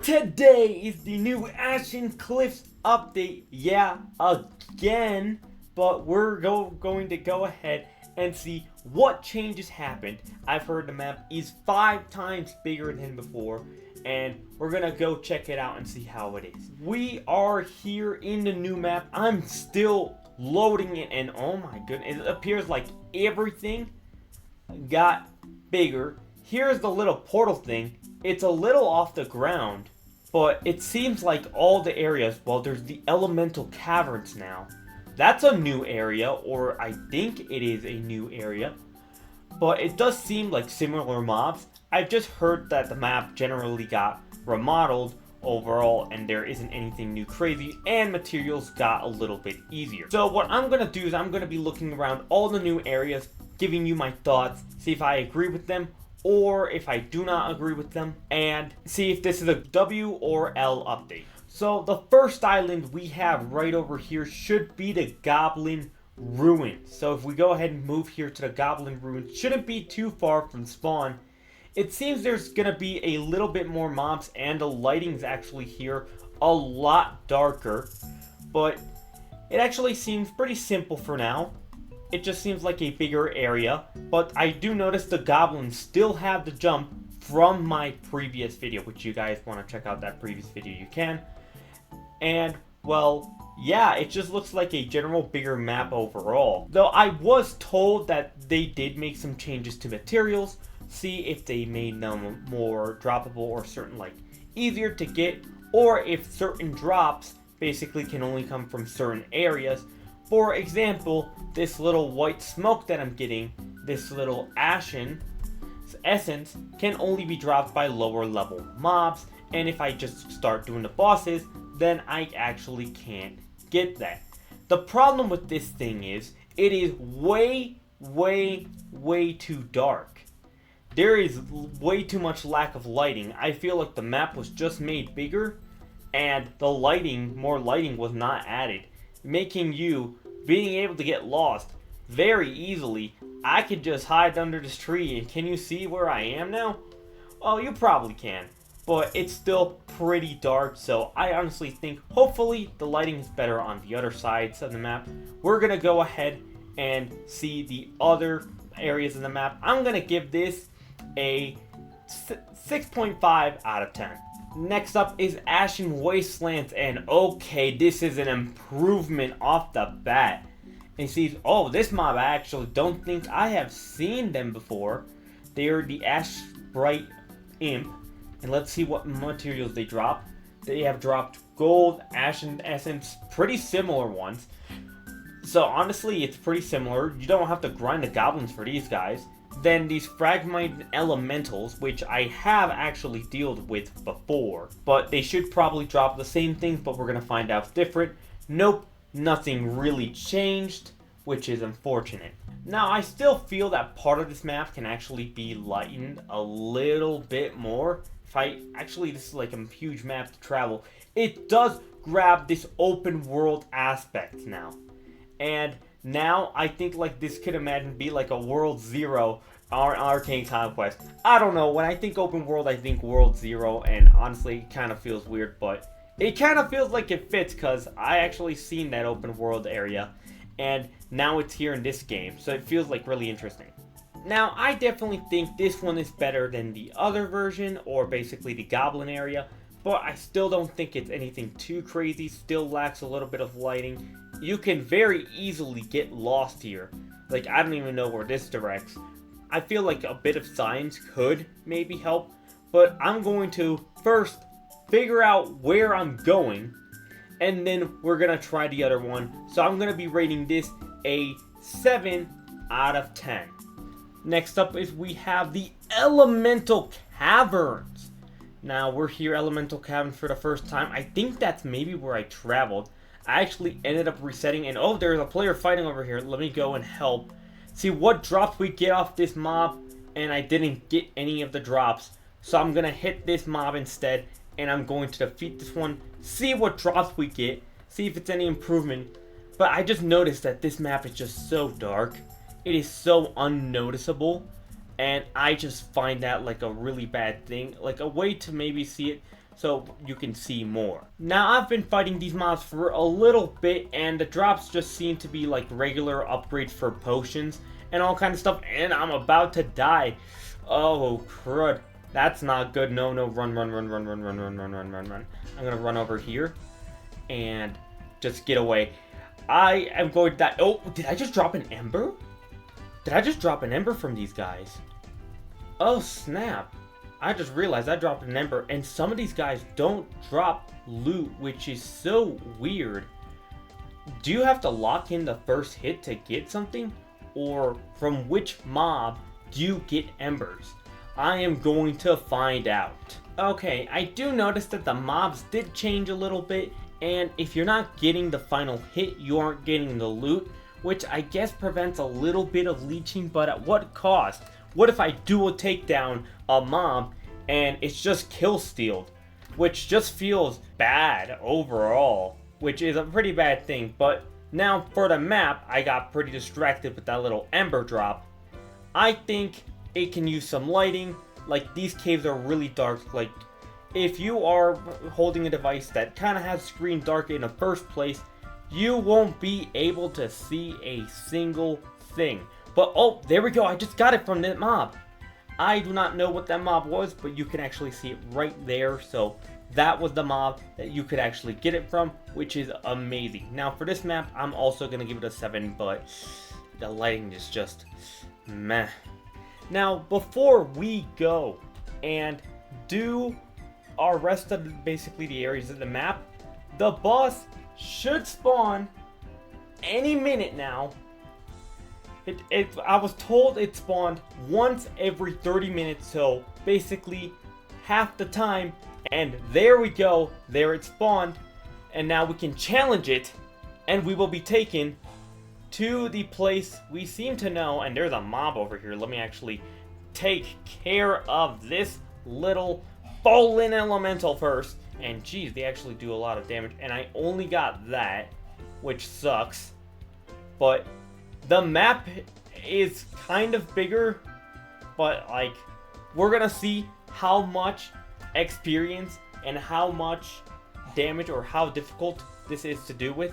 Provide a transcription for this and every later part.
Today is the new Ashen Cliffs update. Yeah, again. But we're going to go ahead and see what changes happened. I've heard the map is 5 times bigger than before, and we're gonna go check it out and see how it is. We are here in the new map. I'm still loading it, and oh my goodness, it appears like everything got bigger. Here's the little portal thing. It's a little off the ground, but it seems like all the areas, well, there's the elemental caverns now. That's a new area, or I think it is a new area, but it does seem like similar mobs. I've just heard that the map generally got remodeled overall, and there isn't anything new crazy, and materials got a little bit easier. So what I'm going to do is I'm going to be looking around all the new areas, giving you my thoughts, see if I agree with them, or if I do not agree with them, and see if this is a W or L update. So the first island we have right over here should be the Goblin Ruins. So if we go ahead and move here to the Goblin Ruins, shouldn't be too far from spawn. It seems there's gonna be a little bit more mobs, and the lighting's actually here a lot darker, but it actually seems pretty simple for now. It just seems like a bigger area, but I do notice the goblins still have the jump from my previous video, which you guys want to check out that previous video, you can. And, well, yeah, it just looks like a general bigger map overall. Though I was told that they did make some changes to materials, see if they made them more droppable or certain, like, easier to get, or if certain drops basically can only come from certain areas. For example, this little white smoke that I'm getting, this little Ashen essence, can only be dropped by lower level mobs, and if I just start doing the bosses, then I actually can't get that. The problem with this thing is, it is way too dark. There is way too much lack of lighting. I feel like the map was just made bigger, and the lighting, more lighting was not added, making you being able to get lost very easily. I could just hide under this tree, and can you see where I am now? Oh, you probably can, but it's still pretty dark, so I honestly think hopefully the lighting is better on the other sides of the map. We're gonna go ahead and see the other areas of the map. I'm gonna give this a 6.5 out of 10. Next up is Ashen Wastelands, and okay, this is an improvement off the bat. And see, oh, this mob I actually don't think I have seen them before. They are the Ash Bright Imp, and let's see what materials they drop. They have dropped gold, Ashen Essence, pretty similar ones. So honestly, it's pretty similar. You don't have to grind the goblins for these guys. Then these fragmented elementals, which I have actually dealt with before, but they should probably drop the same things, but we're gonna find out different. Nope, nothing really changed, which is unfortunate. Now I still feel that part of this map can actually be lightened a little bit more. This is like a huge map to travel. It does grab this open world aspect now, and now I think like this could imagine be like a World Zero or Arcane Conquest. I don't know, when I think open world I think World Zero, and honestly it kind of feels weird, but it kind of feels like it fits because I actually seen that open world area, and now it's here in this game, so it feels like really interesting. Now I definitely think this one is better than the other version, or basically the goblin area, but I still don't think it's anything too crazy. Still lacks a little bit of lighting. You can very easily get lost here. Like, I don't even know where this directs. I feel like a bit of signs could maybe help, but I'm going to first figure out where I'm going, and then we're gonna try the other one. So I'm gonna be rating this a 7 out of 10. Next up is we have the Elemental Caverns. Now we're here, Elemental Caverns, for the first time. I think that's maybe where I traveled. I actually ended up resetting, and oh, there's a player fighting over here. Let me go and help. See what drops we get off this mob, and I didn't get any of the drops. So I'm gonna hit this mob instead, and I'm going to defeat this one, see what drops we get, see if it's any improvement. But I just noticed that this map is just so dark. It is so unnoticeable, and I just find that like a really bad thing. Like a way to maybe see it, so you can see more. Now, I've been fighting these mobs for a little bit, and the drops just seem to be like regular upgrades for potions and all kind of stuff, and I'm about to die. Oh, crud. That's not good. No, run. I'm gonna run over here and just get away. I am going to die. Oh, did I just drop an ember? Did I just drop an ember from these guys? Oh, snap. I just realized I dropped an ember, and some of these guys don't drop loot, which is so weird. Do you have to lock in the first hit to get something? Or from which mob do you get embers? I am going to find out. Okay, I do notice that the mobs did change a little bit, and if you're not getting the final hit, you aren't getting the loot, which I guess prevents a little bit of leeching, but at what cost? What if I do a takedown a mob and it's just kill stealed, which just feels bad overall, which is a pretty bad thing. But now for the map, I got pretty distracted with that little ember drop. I think it can use some lighting. Like, these caves are really dark. Like, if you are holding a device that kind of has screen dark in the first place, you won't be able to see a single thing. But oh, there we go, I just got it from that mob. I do not know what that mob was, but you can actually see it right there. So that was the mob that you could actually get it from, which is amazing. Now for this map, I'm also going to give it a 7, but the lighting is just meh. Now before we go and do our rest of basically the areas of the map, the boss should spawn any minute now. I was told it spawned once every 30 minutes, so basically half the time, and there we go, there it spawned, and now we can challenge it, and we will be taken to the place we seem to know. And there's a mob over here. Let me actually take care of this little fallen elemental first. And geez, they actually do a lot of damage, and I only got that, which sucks. But the map is kind of bigger, but like, we're gonna see how much experience and how much damage or how difficult this is to do with.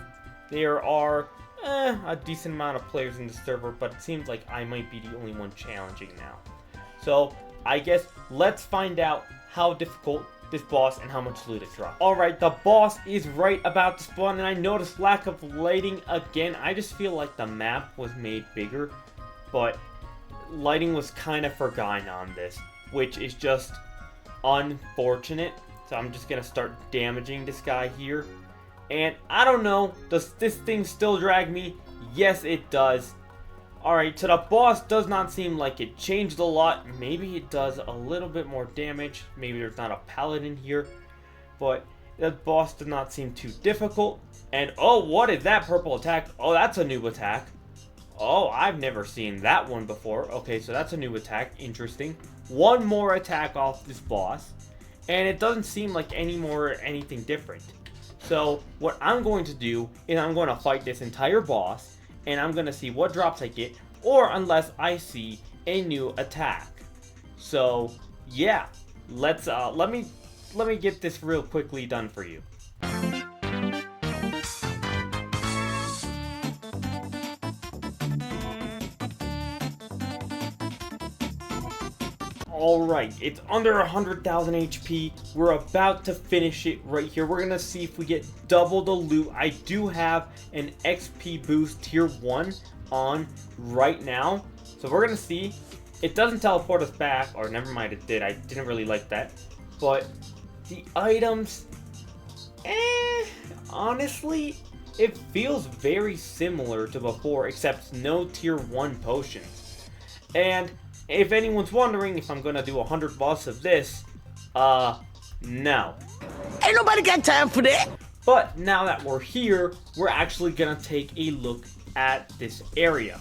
There are a decent amount of players in the server, but it seems like I might be the only one challenging now. So I guess let's find out how difficult this boss and how much loot it drops. Alright, the boss is right about to spawn, and I noticed lack of lighting again. I just feel like the map was made bigger, but lighting was kind of forgotten on this, which is just unfortunate. So I'm just gonna start damaging this guy here. And I don't know, does this thing still drag me? Yes, it does. Alright, so the boss does not seem like it changed a lot. Maybe it does a little bit more damage. Maybe there's not a paladin here. But the boss does not seem too difficult. And oh, what is that purple attack? Oh, that's a new attack. Oh, I've never seen that one before. Okay, so that's a new attack. Interesting. One more attack off this boss. And it doesn't seem like anything different. So what I'm going to do is I'm going to fight this entire boss, and I'm gonna see what drops I get, or unless I see a new attack. So yeah, let's let me get this real quickly done for you. Alright, it's under 100,000 HP. We're about to finish it right here. We're gonna see if we get double the loot. I do have an XP boost tier 1 on right now. So we're gonna see. It doesn't teleport us back, or never mind, it did. I didn't really like that. But the items, honestly, it feels very similar to before, except no tier 1 potions. And if anyone's wondering if I'm gonna do 100 boss of this, no. Ain't nobody got time for that. But now that we're here, we're actually gonna take a look at this area.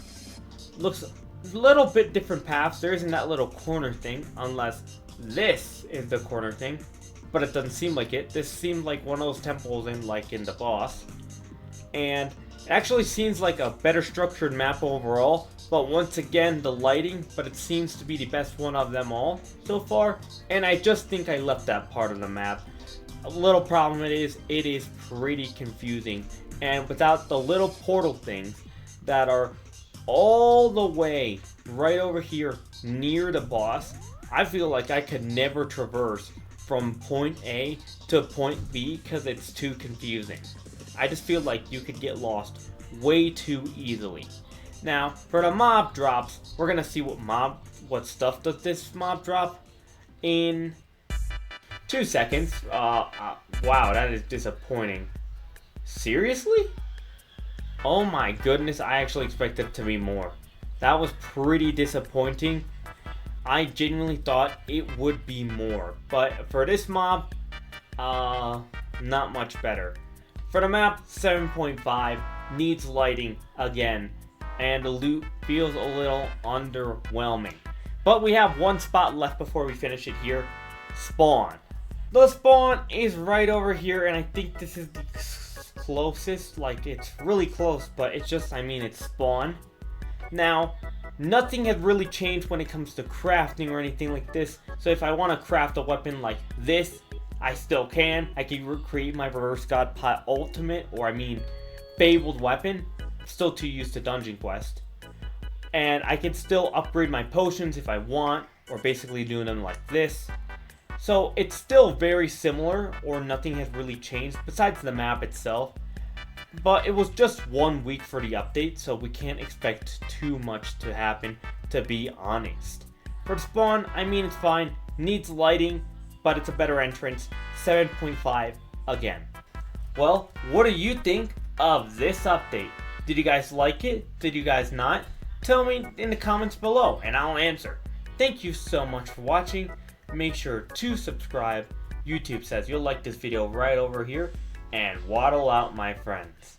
Looks a little bit different paths. There isn't that little corner thing, unless this is the corner thing. But it doesn't seem like it. This seemed like one of those temples in the boss. And it actually seems like a better structured map overall. But once again, the lighting, but it seems to be the best one of them all so far. And I just think I left that part of the map. A little problem it is pretty confusing, and without the little portal things that are all the way right over here near the boss, I feel like I could never traverse from point A to point B because it's too confusing. I just feel like you could get lost way too easily. Now, for the mob drops, we're gonna see what stuff does this mob drop in 2 seconds. Wow, that is disappointing. Seriously? Oh my goodness, I actually expected it to be more. That was pretty disappointing. I genuinely thought it would be more, but for this mob, not much better. For the map, 7.5, needs lighting again, and the loot feels a little underwhelming. But we have one spot left before we finish it here. Spawn. The spawn is right over here, and I think this is the closest. Like, it's really close, but it's just, it's spawn. Now, nothing has really changed when it comes to crafting or anything like this. So if I want to craft a weapon like this, I still can. I can create my Reverse God Pot Ultimate, or Fabeled weapon. Still too used to Dungeon Quest. And I can still upgrade my potions if I want, or basically doing them like this. So it's still very similar, or nothing has really changed besides the map itself. But it was just 1 week for the update, so we can't expect too much to happen, to be honest. For the spawn, it's fine. Needs lighting, but it's a better entrance. 7.5 again. Well, what do you think of this update? Did you guys like it? Did you guys not? Tell me in the comments below, and I'll answer. Thank you so much for watching. Make sure to subscribe. YouTube says you'll like this video right over here, and waddle out, my friends.